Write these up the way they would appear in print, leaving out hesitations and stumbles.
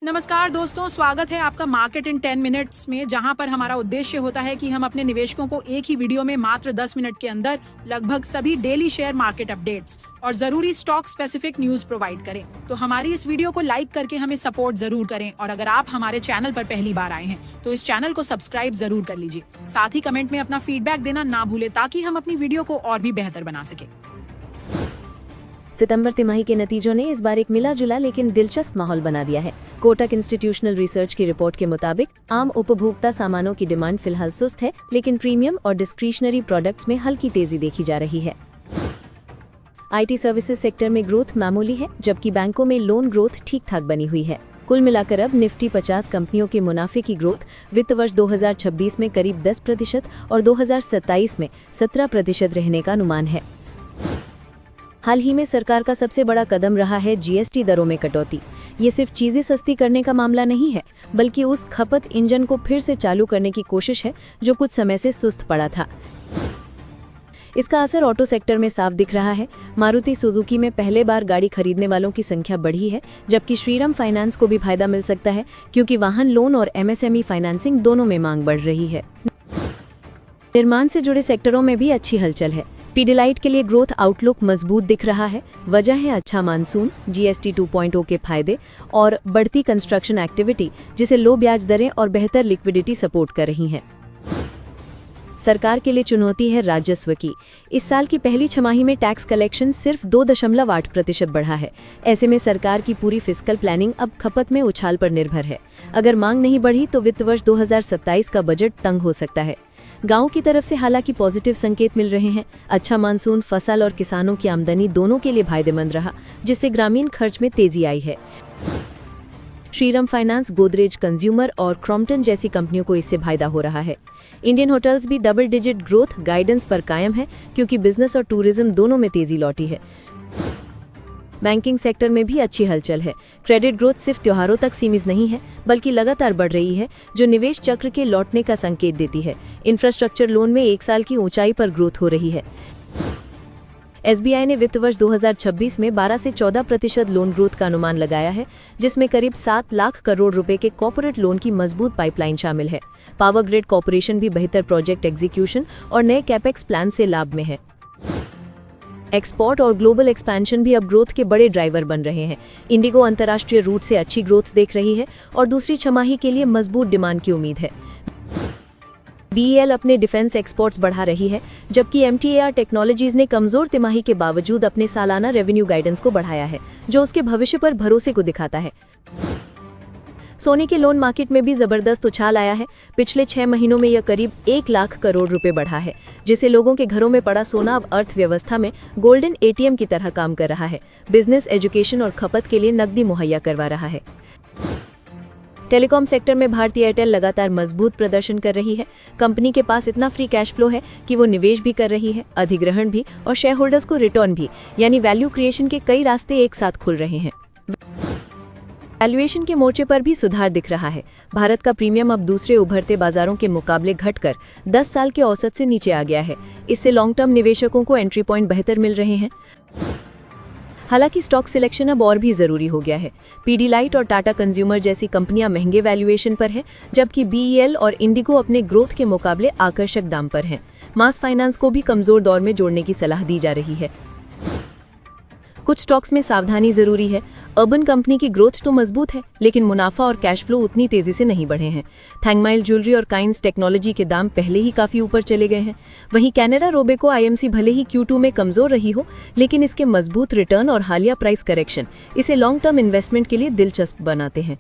नमस्कार दोस्तों, स्वागत है आपका मार्केट इन 10 मिनट्स में, जहां पर हमारा उद्देश्य होता है कि हम अपने निवेशकों को एक ही वीडियो में मात्र 10 मिनट के अंदर लगभग सभी डेली शेयर मार्केट अपडेट्स और जरूरी स्टॉक स्पेसिफिक न्यूज प्रोवाइड करें। तो हमारी इस वीडियो को लाइक करके हमें सपोर्ट जरूर करें, और अगर आप हमारे चैनल पर पहली बार आए हैं तो इस चैनल को सब्सक्राइब जरूर कर लीजिए। साथ ही कमेंट में अपना फीडबैक देना ना भूले, ताकि हम अपनी वीडियो को और भी बेहतर बना सके। सितंबर तिमाही के नतीजों ने इस बार एक मिला जुला लेकिन दिलचस्प माहौल बना दिया है। कोटक इंस्टीट्यूशनल रिसर्च की रिपोर्ट के मुताबिक आम उपभोक्ता सामानों की डिमांड फिलहाल सुस्त है, लेकिन प्रीमियम और डिस्क्रिशनरी प्रोडक्ट्स में हल्की तेजी देखी जा रही है। आईटी सर्विसेज सेक्टर में ग्रोथ मामूली है, जबकि बैंकों में लोन ग्रोथ ठीक ठाक बनी हुई है। कुल मिलाकर अब निफ्टी 50 कंपनियों के मुनाफे की ग्रोथ वित्त वर्ष 2026 में करीब 10% और 2027 में 17% रहने का अनुमान है। हाल ही में सरकार का सबसे बड़ा कदम रहा है जीएसटी दरों में कटौती। ये सिर्फ चीजें सस्ती करने का मामला नहीं है, बल्कि उस खपत इंजन को फिर से चालू करने की कोशिश है जो कुछ समय से सुस्त पड़ा था। इसका असर ऑटो सेक्टर में साफ दिख रहा है। मारुति सुजुकी में पहले बार गाड़ी खरीदने वालों की संख्या बढ़ी है, जबकि श्रीराम फाइनेंस को भी फायदा मिल सकता है, क्योंकि वाहन लोन और एमएसएमई फाइनेंसिंग दोनों में मांग बढ़ रही है। निर्माण से जुड़े सेक्टरों में भी अच्छी हलचल है। पीडीलाइट के लिए ग्रोथ आउटलुक मजबूत दिख रहा है। वजह है अच्छा मानसून, जीएसटी 2.0 के फायदे और बढ़ती कंस्ट्रक्शन एक्टिविटी, जिसे लो ब्याज दरें और बेहतर लिक्विडिटी सपोर्ट कर रही हैं। सरकार के लिए चुनौती है राजस्व की। इस साल की पहली छमाही में टैक्स कलेक्शन सिर्फ 2.8% बढ़ा है। ऐसे में सरकार की पूरी फिस्कल प्लानिंग अब खपत में उछाल पर निर्भर है। अगर मांग नहीं बढ़ी तो वित्त वर्ष 2027 का बजट तंग हो सकता है। गांव की तरफ से हालांकि पॉजिटिव संकेत मिल रहे हैं। अच्छा मानसून फसल और किसानों की आमदनी दोनों के लिए फायदेमंद रहा, जिससे ग्रामीण खर्च में तेजी आई है। श्रीराम फाइनेंस, गोदरेज कंज्यूमर और क्रॉम्पटन जैसी कंपनियों को इससे फायदा हो रहा है। इंडियन होटल्स भी डबल डिजिट ग्रोथ गाइडेंस पर कायम है, क्योंकि बिजनेस और टूरिज्म दोनों में तेजी लौटी है। बैंकिंग सेक्टर में भी अच्छी हलचल है। क्रेडिट ग्रोथ सिर्फ त्योहारों तक सीमित नहीं है, बल्कि लगातार बढ़ रही है, जो निवेश चक्र के लौटने का संकेत देती है। इंफ्रास्ट्रक्चर लोन में एक साल की ऊंचाई पर ग्रोथ हो रही है। एसबीआई ने वित्त वर्ष 2026 में 12 से 14% लोन ग्रोथ का अनुमान लगाया है, जिसमें करीब 7 लाख करोड़ रुपए के कॉर्पोरेट लोन की मजबूत पाइपलाइन शामिल है। पावर ग्रिड कॉर्पोरेशन भी बेहतर प्रोजेक्ट एग्जीक्यूशन और नए कैपेक्स प्लान से लाभ में है। एक्सपोर्ट और ग्लोबल एक्सपेंशन भी अब ग्रोथ के बड़े ड्राइवर बन रहे हैं। इंडिगो अंतर्राष्ट्रीय रूट से अच्छी ग्रोथ देख रही है और दूसरी छमाही के लिए मजबूत डिमांड की उम्मीद है। बीईएल अपने डिफेंस एक्सपोर्ट्स बढ़ा रही है, जबकि एमटीएआर टेक्नोलॉजीज ने कमजोर तिमाही के बावजूद अपने सालाना रेवेन्यू गाइडेंस को बढ़ाया है, जो उसके भविष्य पर भरोसे को दिखाता है। सोने के लोन मार्केट में भी जबरदस्त उछाल आया है। पिछले 6 महीनों में यह करीब 1 लाख करोड़ रुपए बढ़ा है, जिससे लोगों के घरों में पड़ा सोना अब अर्थव्यवस्था में गोल्डन एटीएम की तरह काम कर रहा है। बिजनेस, एजुकेशन और खपत के लिए नकदी मुहैया करवा रहा है। टेलीकॉम सेक्टर में भारती एयरटेल लगातार मजबूत प्रदर्शन कर रही है। कंपनी के पास इतना फ्री कैश फ्लो है कि वो निवेश भी कर रही है, अधिग्रहण भी और शेयर होल्डर्स को रिटर्न भी, यानी वैल्यू क्रिएशन के कई रास्ते एक साथ खुल रहे हैं। वैल्यूएशन के मोर्चे पर भी सुधार दिख रहा है। भारत का प्रीमियम अब दूसरे उभरते बाजारों के मुकाबले घटकर 10 साल के औसत से नीचे आ गया है। इससे लॉन्ग टर्म निवेशकों को एंट्री पॉइंट बेहतर मिल रहे हैं। हालांकि स्टॉक सिलेक्शन अब और भी जरूरी हो गया है। पीडीलाइट और टाटा कंज्यूमर जैसी कंपनियां महंगे वैल्यूएशन पर हैं, जबकि बीईएल और इंडिगो अपने ग्रोथ के मुकाबले आकर्षक दाम पर हैं। मास फाइनेंस को भी कमजोर दौर में जोड़ने की सलाह दी जा रही है। कुछ स्टॉक्स में सावधानी जरूरी है। अर्बन कंपनी की ग्रोथ तो मजबूत है, लेकिन मुनाफा और कैश फ्लो उतनी तेजी से नहीं बढ़े हैं। थैंगमाइल ज्वेलरी और काइंस टेक्नोलॉजी के दाम पहले ही काफी ऊपर चले गए हैं। वहीं कैनेरा रोबेको आईएमसी भले ही Q2 में कमजोर रही हो, लेकिन इसके मजबूत रिटर्न और हालिया प्राइस करेक्शन इसे लॉन्ग टर्म इन्वेस्टमेंट के लिए दिलचस्प बनाते हैं।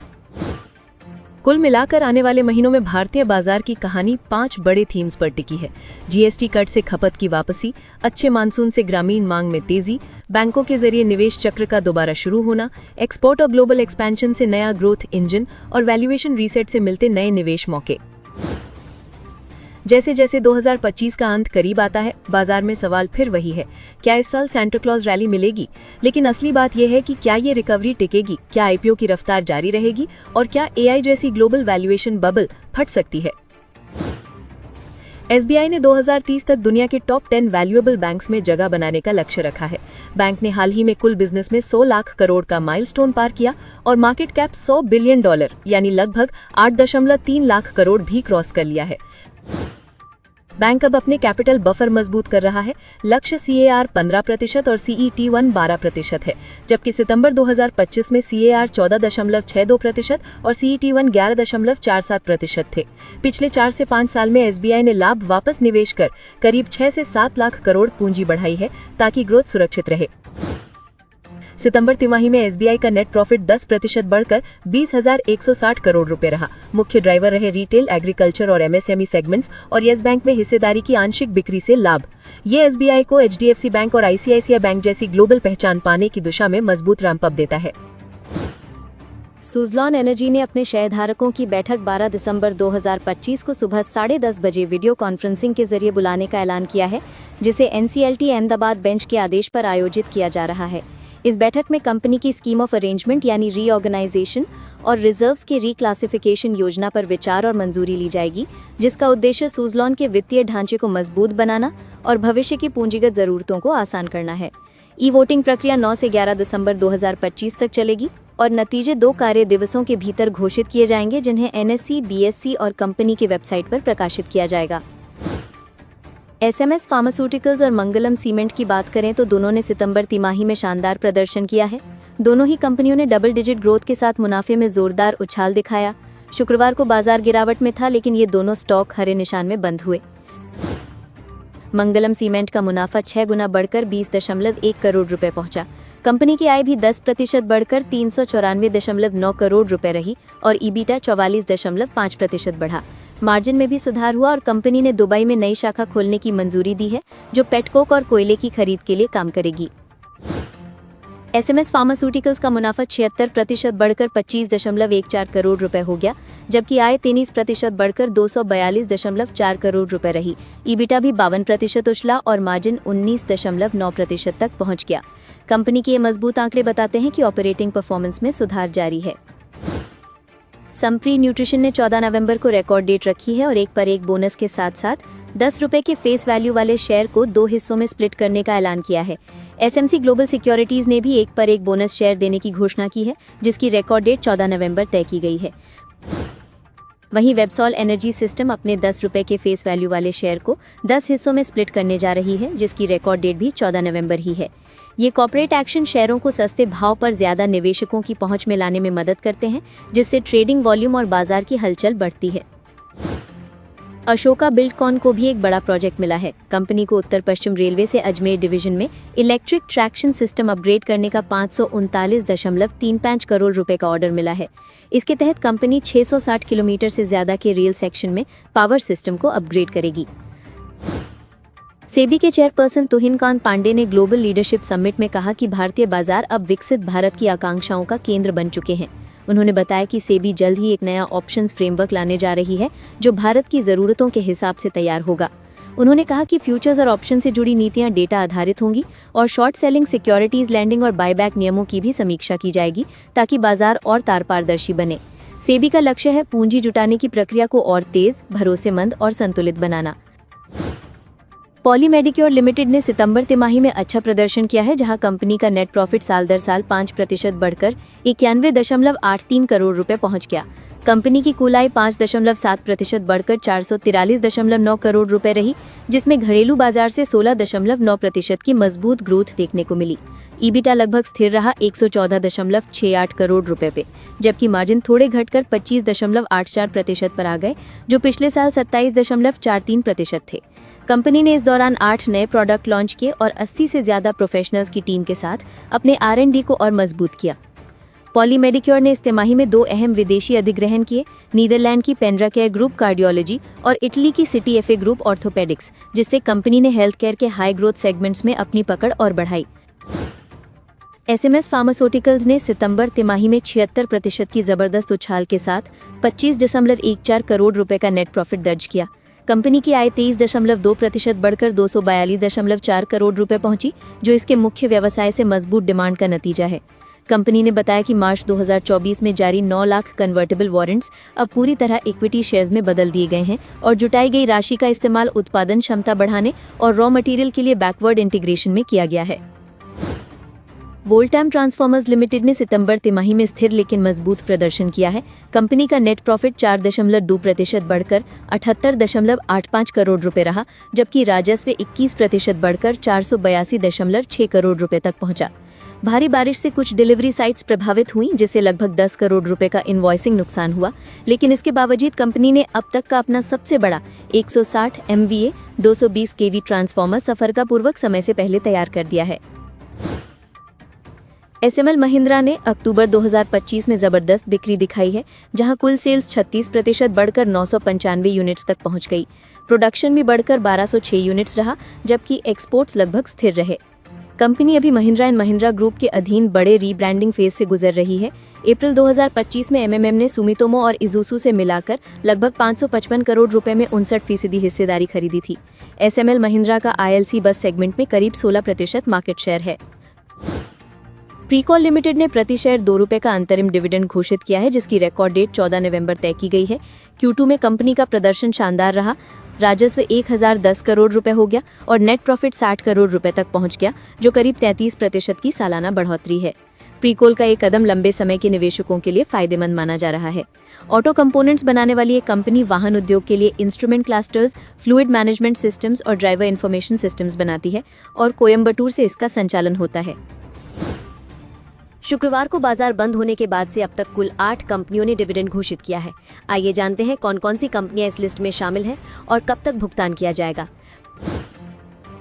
कुल मिलाकर आने वाले महीनों में भारतीय बाजार की कहानी 5 बड़े थीम्स पर टिकी है। जीएसटी कट से खपत की वापसी, अच्छे मानसून से ग्रामीण मांग में तेजी, बैंकों के जरिए निवेश चक्र का दोबारा शुरू होना, एक्सपोर्ट और ग्लोबल एक्सपेंशन से नया ग्रोथ इंजन और वैल्यूएशन रीसेट से मिलते नए निवेश मौके। जैसे जैसे 2025 का अंत करीब आता है, बाजार में सवाल फिर वही है, क्या इस साल सैंटा क्लॉज रैली मिलेगी? लेकिन असली बात यह है कि क्या ये रिकवरी टिकेगी, क्या आईपीओ की रफ्तार जारी रहेगी और क्या एआई जैसी ग्लोबल वैल्यूएशन बबल फट सकती है? SBI ने 2030 तक दुनिया के टॉप 10 वैल्यूएबल बैंक्स में जगह बनाने का लक्ष्य रखा है। बैंक ने हाल ही में कुल बिजनेस में 100 लाख करोड़ का माइलस्टोन पार किया और मार्केट कैप $100 बिलियन यानी लगभग 8.3 लाख करोड़ भी क्रॉस कर लिया है। बैंक अब अपने कैपिटल बफर मजबूत कर रहा है। लक्ष्य CAR 15% और CET1 12% है, जबकि सितंबर 2025 में CAR 14.62% और CET1 11.47% थे। पिछले 4 से 5 साल में SBI ने लाभ वापस निवेश कर करीब 6 से 7 लाख करोड़ पूंजी बढ़ाई है ताकि ग्रोथ सुरक्षित रहे। सितंबर तिमाही में SBI का नेट प्रॉफिट 10% बढ़कर 20,160 करोड़ रुपए रहा। मुख्य ड्राइवर रहे रिटेल, एग्रीकल्चर और MSME सेगमेंट्स और येस बैंक में हिस्सेदारी की आंशिक बिक्री से लाभ। ये SBI को HDFC बैंक और ICICI बैंक जैसी ग्लोबल पहचान पाने की दिशा में मजबूत रैंप अप देता है। सुज़लॉन एनर्जी ने अपने शेयरधारकों की बैठक 12 दिसंबर 2025 को सुबह 10:30 बजे वीडियो कॉन्फ्रेंसिंग के जरिए बुलाने का ऐलान किया है, जिसे NCLT अहमदाबाद बेंच के आदेश पर आयोजित किया जा रहा है। इस बैठक में कंपनी की स्कीम ऑफ अरेंजमेंट यानी रीऑर्गेनाइजेशन और रिजर्व्स के रिक्लासिफिकेशन योजना पर विचार और मंजूरी ली जाएगी, जिसका उद्देश्य सुज़लॉन के वित्तीय ढांचे को मजबूत बनाना और भविष्य की पूंजीगत जरूरतों को आसान करना है। वोटिंग प्रक्रिया 9 से 11 दिसंबर 2025 तक चलेगी और नतीजे 2 कार्य दिवसों के भीतर घोषित किए जाएंगे, जिन्हें NSE, BSE और कंपनी की वेबसाइट पर प्रकाशित किया जाएगा। SMS फार्मास्यूटिकल्स और मंगलम सीमेंट की बात करें तो दोनों ने सितंबर तिमाही में शानदार प्रदर्शन किया है। दोनों ही कंपनियों ने डबल डिजिट ग्रोथ के साथ मुनाफे में जोरदार उछाल दिखाया। शुक्रवार को बाजार गिरावट में था, लेकिन ये दोनों स्टॉक हरे निशान में बंद हुए। मंगलम सीमेंट का मुनाफा 6 गुना बढ़कर 20.1 करोड़ रुपए पहुंचा। कंपनी की आय भी 10% बढ़कर 394.9 करोड़ रुपए रही और EBITDA 44.5% बढ़ा। मार्जिन में भी सुधार हुआ और कंपनी ने दुबई में नई शाखा खोलने की मंजूरी दी है, जो पेटकोक और कोयले की खरीद के लिए काम करेगी। SMS फार्मास्यूटिकल्स का मुनाफा 76% बढ़कर 25.14 करोड़ रुपए हो गया, जबकि आय 13% बढ़कर 242.4 करोड़ रुपए रही। EBITDA भी 52% उछला और मार्जिन 19.9% तक पहुंच गया। कंपनी के ये मजबूत आंकड़े बताते हैं कि ऑपरेटिंग परफॉर्मेंस में सुधार जारी है। संप्री न्यूट्रिशन ने 14 नवंबर को रिकॉर्ड डेट रखी है और 1 पर 1 बोनस के साथ साथ 10 रुपए के फेस वैल्यू वाले शेयर को 2 हिस्सों में स्प्लिट करने का ऐलान किया है। SMC ग्लोबल सिक्योरिटीज ने भी 1 पर 1 बोनस शेयर देने की घोषणा की है, जिसकी रिकॉर्ड डेट 14 नवंबर तय की गई है। वहीं वेबसॉल एनर्जी सिस्टम अपने 10 रुपए के फेस वैल्यू वाले शेयर को 10 हिस्सों में स्प्लिट करने जा रही है, जिसकी रिकॉर्ड डेट भी 14 नवंबर ही है। ये कॉर्पोरेट एक्शन शेयरों को सस्ते भाव पर ज्यादा निवेशकों की पहुंच में लाने में मदद करते हैं, जिससे ट्रेडिंग वॉल्यूम और बाजार की हलचल बढ़ती है। अशोका बिल्डकॉन को भी एक बड़ा प्रोजेक्ट मिला है। कंपनी को उत्तर पश्चिम रेलवे से अजमेर डिवीजन में इलेक्ट्रिक ट्रैक्शन सिस्टम अपग्रेड करने का 539.35 करोड़ रुपए का ऑर्डर मिला है। इसके तहत कंपनी 660 किलोमीटर से ज्यादा के रेल सेक्शन में पावर सिस्टम को अपग्रेड करेगी। सेबी के चेयरपर्सन तुहिनकांत पांडे ने ग्लोबल लीडरशिप समिट में कहा कि भारतीय बाजार अब विकसित भारत की आकांक्षाओं का केंद्र बन चुके हैं। उन्होंने बताया कि सेबी जल्द ही एक नया ऑप्शंस फ्रेमवर्क लाने जा रही है, जो भारत की जरूरतों के हिसाब से तैयार होगा। उन्होंने कहा कि फ्यूचर्स और ऑप्शन से जुड़ी नीतियां डेटा आधारित होंगी और शॉर्ट सेलिंग, सिक्योरिटीज लैंडिंग और बायबैक नियमों की भी समीक्षा की जाएगी, ताकि बाजार और पारदर्शी बने। सेबी का लक्ष्य है पूंजी जुटाने की प्रक्रिया को और तेज, भरोसेमंद और संतुलित बनाना। पॉली मेडिक्योर लिमिटेड ने सितंबर तिमाही में अच्छा प्रदर्शन किया है, जहां कंपनी का नेट प्रॉफिट साल दर साल 5% बढ़कर 91.83 करोड़ रुपए पहुंच गया। कंपनी की कुल आय 5.7% बढ़कर 443.9 करोड़ रुपए रही, जिसमें घरेलू बाजार से 16.9% की मजबूत ग्रोथ देखने को मिली। EBITDA लगभग स्थिर रहा 114.68 करोड़ रुपए पे, जबकि मार्जिन थोड़े घटकर 25.84% पर आ गए, जो पिछले साल 27.43% थे। कंपनी ने इस दौरान 8 नए प्रोडक्ट लॉन्च किए और 80 से ज्यादा प्रोफेशनल्स की टीम के साथ अपने R&D को और मजबूत किया। पॉली मेडिक्योर ने इस तिमाही में 2 अहम विदेशी अधिग्रहण किए, नीदरलैंड की पेंड्राकेयर ग्रुप कार्डियोलॉजी और इटली की सिटी FA ग्रुप ऑर्थोपेडिक्स, जिससे कंपनी ने हेल्थ केयर के हाई ग्रोथ सेगमेंट्स में अपनी पकड़ और बढ़ाई। SMS फार्मास्यूटिकल्स ने सितंबर तिमाही में 76% की जबरदस्त उछाल के साथ 25.14 करोड़ रुपए का नेट प्रॉफिट दर्ज किया। कंपनी की आय 23.2% बढ़कर 242.4 करोड़ रुपए पहुंची, जो इसके मुख्य व्यवसाय से मजबूत डिमांड का नतीजा है। कंपनी ने बताया कि मार्च 2024 में जारी 9 लाख कन्वर्टेबल वारंट्स अब पूरी तरह इक्विटी शेयर्स में बदल दिए गए हैं और जुटाई गई राशि का इस्तेमाल उत्पादन क्षमता बढ़ाने और रॉ मटेरियल के लिए बैकवर्ड इंटीग्रेशन में किया गया है। वोल्टाम ट्रांसफॉर्मर्स लिमिटेड ने सितंबर तिमाही में स्थिर लेकिन मजबूत प्रदर्शन किया है। कंपनी का नेट प्रॉफिट 4.2% बढ़कर 78.85 करोड़ रुपए रहा, जबकि राजस्व 21% बढ़कर 482.6 करोड़ रुपए तक पहुंचा। भारी बारिश से कुछ डिलीवरी साइट्स प्रभावित हुई, जिससे लगभग 10 करोड़ रुपए का इनवॉइसिंग नुकसान हुआ, लेकिन इसके बावजूद कंपनी ने अब तक का अपना सबसे बड़ा 160 MVA 220 kV ट्रांसफॉर्मर सफलतापूर्वक समय से पहले तैयार कर दिया है। SML महिंद्रा ने अक्टूबर 2025 में जबरदस्त बिक्री दिखाई है, जहां कुल सेल्स 36% बढ़कर 995 यूनिट्स तक पहुंच गई। प्रोडक्शन भी बढ़कर 1206 यूनिट्स रहा, जबकि एक्सपोर्ट्स लगभग स्थिर रहे। कंपनी अभी महिंद्रा एंड महिंद्रा ग्रुप के अधीन बड़े रीब्रांडिंग फेज से गुजर रही है। अप्रैल 2025 में MMM ने सुमितोमो और इजुसु से मिलाकर लगभग 555 करोड़ रुपए में 59% हिस्सेदारी खरीदी थी। SML महिंद्रा का ILC बस सेगमेंट में करीब 16% मार्केट शेयर है। प्रीकॉल लिमिटेड ने प्रति शेयर 2 रुपए का अंतरिम डिविडेंड घोषित किया है, जिसकी रिकॉर्ड डेट 14 नवंबर तय की गई है। Q2 में कंपनी का प्रदर्शन शानदार रहा। राजस्व 1010 करोड़ रुपए हो गया और नेट प्रॉफिट 60 करोड़ रुपए तक पहुंच गया, जो करीब 33% की सालाना बढ़ोतरी है। प्रीकॉल का एक कदम लंबे समय के निवेशकों के लिए फायदेमंद माना जा रहा है। ऑटो कंपोनेंट्स बनाने वाली ये कंपनी वाहन उद्योग के लिए instrument clusters, fluid management systems और ड्राइवर इन्फॉर्मेशन सिस्टम्स बनाती है और कोयम्बटूर से इसका संचालन होता है। शुक्रवार को बाजार बंद होने के बाद से अब तक कुल 8 कंपनियों ने डिविडेंड घोषित किया है। आइए जानते हैं कौन कौन सी कंपनियां इस लिस्ट में शामिल हैं और कब तक भुगतान किया जाएगा।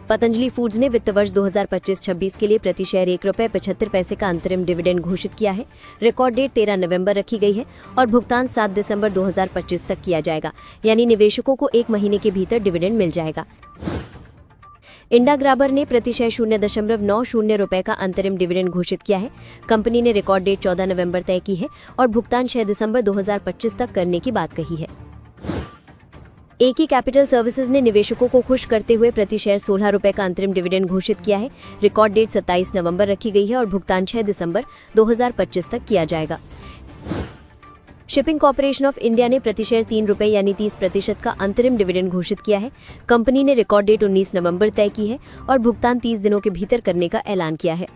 पतंजलि फूड्स ने वित्त वर्ष 2025-26 के लिए प्रति शेयर 1 रुपये 75 पैसे का अंतरिम डिविडेंड घोषित किया है। रिकॉर्ड डेट 13 नवंबर रखी गई है और भुगतान 7 दिसंबर 2025 तक किया जाएगा, यानी निवेशकों को 1 महीने के भीतर डिविडेंड मिल जाएगा। इंडा ग्राबर ने प्रति शेयर 0.90 रुपए का अंतरिम डिविडेंड घोषित किया है। कंपनी ने रिकॉर्ड डेट 14 नवंबर तय की है और भुगतान 6 दिसंबर 2025 तक करने की बात कही है। एकी कैपिटल सर्विसेज ने निवेशकों को खुश करते हुए प्रति शेयर 16 रुपए का अंतरिम डिविडेंड घोषित किया है। रिकॉर्ड डेट 27 नवंबर रखी गई है और भुगतान 6 दिसंबर 2025 तक किया जाएगा। शिपिंग कॉर्पोरेशन ऑफ इंडिया ने प्रति शेयर 3 रुपये यानी 30% का अंतरिम डिविडेंड घोषित किया है। कंपनी ने रिकॉर्ड डेट 19 नवंबर तय की है और भुगतान 30 दिनों के भीतर करने का ऐलान किया है।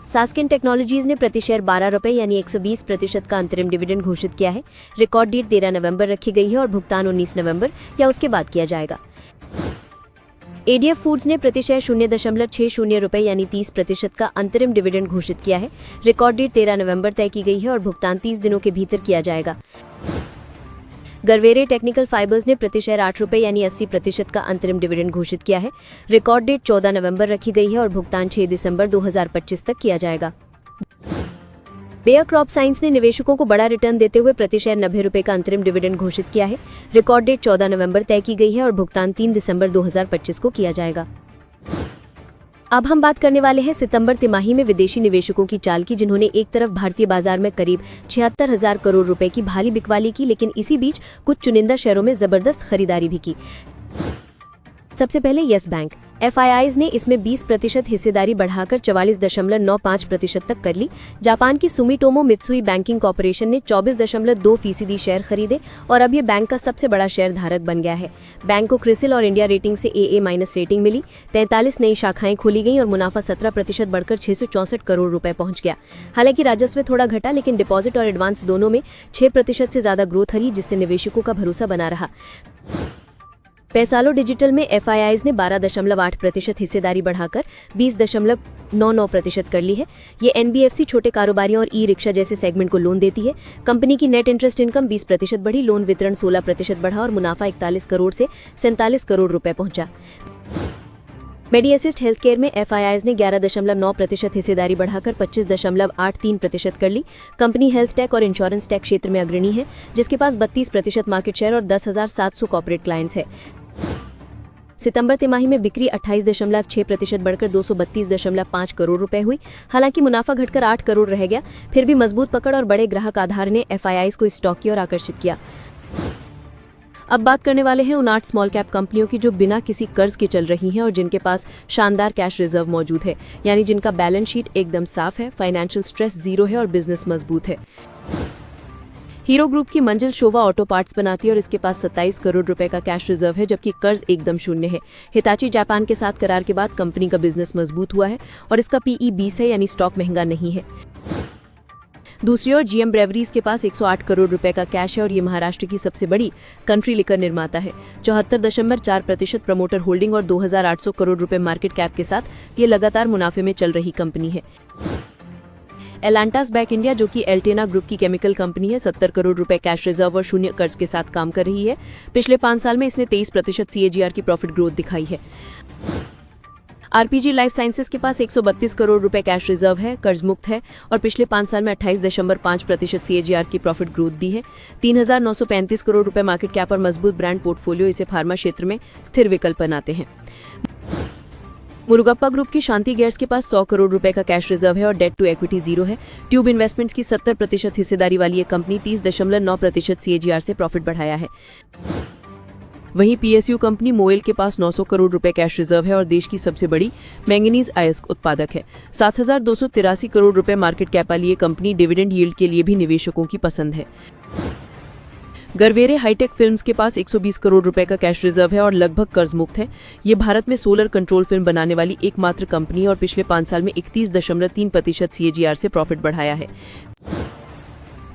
सास्किन टेक्नोलॉजीज ने प्रति शेयर 12 रुपये यानी 120% का अंतरिम डिविडेंड घोषित किया है। रिकॉर्ड डेट 13 नवंबर रखी गई है और भुगतान 19 नवंबर या उसके बाद किया जाएगा। ADF फूड्स ने प्रति शेयर 0.60 रुपये यानी 30% का अंतरिम डिविडेंड घोषित किया है। रिकॉर्ड डेट 13 नवंबर तय की गई है और भुगतान 30 दिनों के भीतर किया जाएगा। गरवेरे टेक्निकल फाइबर्स ने प्रति शेयर 8 रुपये यानी 80% का अंतरिम डिविडेंड घोषित किया है। रिकॉर्ड डेट 14 नवंबर रखी गई है और भुगतान 6 दिसंबर 2025 तक किया जाएगा। बेयर क्रॉप साइंस ने निवेशकों को बड़ा रिटर्न देते हुए प्रति शेयर 90 रुपये का अंतरिम डिविडेंड घोषित किया है। रिकॉर्ड डेट 14 नवंबर तय की गई है और भुगतान 3 दिसंबर 2025 को किया जाएगा। अब हम बात करने वाले हैं सितंबर तिमाही में विदेशी निवेशकों की चाल की, जिन्होंने एक तरफ भारतीय बाजार में करीब 76,000 करोड़ रुपए की भारी बिकवाली की, लेकिन इसी बीच कुछ चुनिंदा शेयरों में जबरदस्त खरीदारी भी की। सबसे पहले यस बैंक FIIs ने इसमें 20% हिस्सेदारी बढ़ाकर 44.95% तक कर ली। जापान की सुमिटोमो मित्सुई बैंकिंग कॉर्पोरेशन ने 24.2% शेयर खरीदे और अब ये बैंक का सबसे बड़ा शेयर धारक बन गया है। बैंक को क्रिसिल और इंडिया रेटिंग से AA- रेटिंग मिली। 43 नई शाखाएं खोली गई और मुनाफा 17% बढ़कर 664 करोड़ रुपए पहुंच गया। हालांकि राजस्व थोड़ा घटा, लेकिन डिपॉजिट और एडवांस दोनों में 6% से ज्यादा ग्रोथ रही, जिससे निवेशकों का भरोसा बना रहा। पैसालो डिजिटल में FIIs ने 12.8% हिस्सेदारी बढ़ाकर 20.99% कर ली है। ये NBFC, छोटे कारोबारियों और ई-रिक्शा जैसे सेगमेंट को लोन देती है। कंपनी की नेट इंटरेस्ट इनकम 20% बढ़ी, लोन वितरण 16% बढ़ा और मुनाफा 41 करोड़ से 47 करोड़ रुपए पहुंचा। मेडिएसिस्ट हेल्थ केयर में FIIs ने 11.9% हिस्सेदारी बढ़ाकर 25.83% कर ली। कंपनी हेल्थ टेक और इंश्योरेंस टेक क्षेत्र में अग्रणी है, जिसके पास 32% मार्केट शेयर और 10,700 कॉर्पोरेट क्लाइंट्स है। सितंबर तिमाही में बिक्री 28.6% बढ़कर 232.5 करोड़ रुपए हुई। हालांकि मुनाफा घटकर 8 करोड़ रह गया, फिर भी मजबूत पकड़ और बड़े ग्राहक आधार ने FIIs को स्टॉक की ओर आकर्षित किया। अब बात करने वाले हैं उन 8 स्मॉल कैप कंपनियों की जो बिना किसी कर्ज के चल रही हैं और जिनके पास शानदार कैश रिजर्व मौजूद है, यानी जिनका बैलेंस शीट एकदम साफ है, फाइनेंशियल स्ट्रेस जीरो है और बिजनेस मजबूत है। हीरो ग्रुप की मंजिल शोवा ऑटो पार्ट्स बनाती है और इसके पास 27 करोड़ रुपए का कैश रिजर्व है, जबकि कर्ज एकदम शून्य है। हिताची जापान के साथ करार के बाद कंपनी का बिजनेस मजबूत हुआ है और इसका PE 20 है, यानी स्टॉक महंगा नहीं है। दूसरी ओर GM ब्रेवरीज के पास 108 करोड़ रुपए का कैश है और ये महाराष्ट्र की सबसे बड़ी कंट्री लिकर निर्माता है। 74.4% प्रमोटर होल्डिंग और 2800 करोड़ रुपए मार्केट कैप के साथ ये लगातार मुनाफे में चल रही कंपनी है। एलांटास बैक इंडिया, जो कि एल्टेना ग्रुप की केमिकल कंपनी है, 70 करोड़ रुपए कैश रिजर्व और शून्य कर्ज के साथ काम कर रही है। पिछले 5 साल में इसने 23% CAGR की प्रॉफिट ग्रोथ दिखाई है। RPG लाइफ साइंसेज के पास 132 करोड़ रुपए कैश रिजर्व है, कर्ज मुक्त है और पिछले 5 साल में 28.5% CAGR की प्रॉफिट ग्रोथ दी है। 3,935 करोड़ रुपए मार्केट कैप और मजबूत ब्रांड पोर्टफोलियो इसे फार्मा क्षेत्र में स्थिर विकल्प बनाते हैं। मुरुगप्पा ग्रुप की शांति गियर्स के पास 100 करोड़ रुपए का कैश रिजर्व है और डेट टू इक्विटी जीरो है। ट्यूब इन्वेस्टमेंट्स की 70% हिस्सेदारी वाली ये कंपनी 30.9% CAGR से प्रॉफिट बढ़ाया है। वहीं PSU कंपनी मोएल के पास 900 करोड़ रुपए कैश रिजर्व है और देश की सबसे बड़ी मैंगनीज अयस्क उत्पादक है। 7,283 करोड़ रुपए मार्केट कैप वाली ये कंपनी डिविडेंड यील्ड के लिए भी निवेशकों की पसंद है। गरवेरे हाईटेक फिल्म्स के पास 120 करोड़ रुपए का कैश रिजर्व है और लगभग कर्ज मुक्त है। ये भारत में सोलर कंट्रोल फिल्म बनाने वाली एकमात्र कंपनी है और पिछले 5 साल में 31.3% CAGR से प्रॉफिट बढ़ाया है।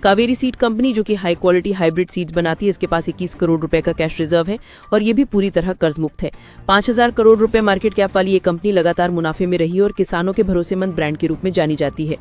कावेरी सीड कंपनी, जो कि हाई क्वालिटी हाइब्रिड सीड्स बनाती है, इसके पास 21 करोड़ रुपए का कैश रिजर्व है और ये भी पूरी तरह कर्ज मुक्त है। 5,000 करोड़ रुपए मार्केट कैप वाली ये कंपनी लगातार मुनाफे में रही और किसानों के भरोसेमंद ब्रांड के रूप में जानी जाती है।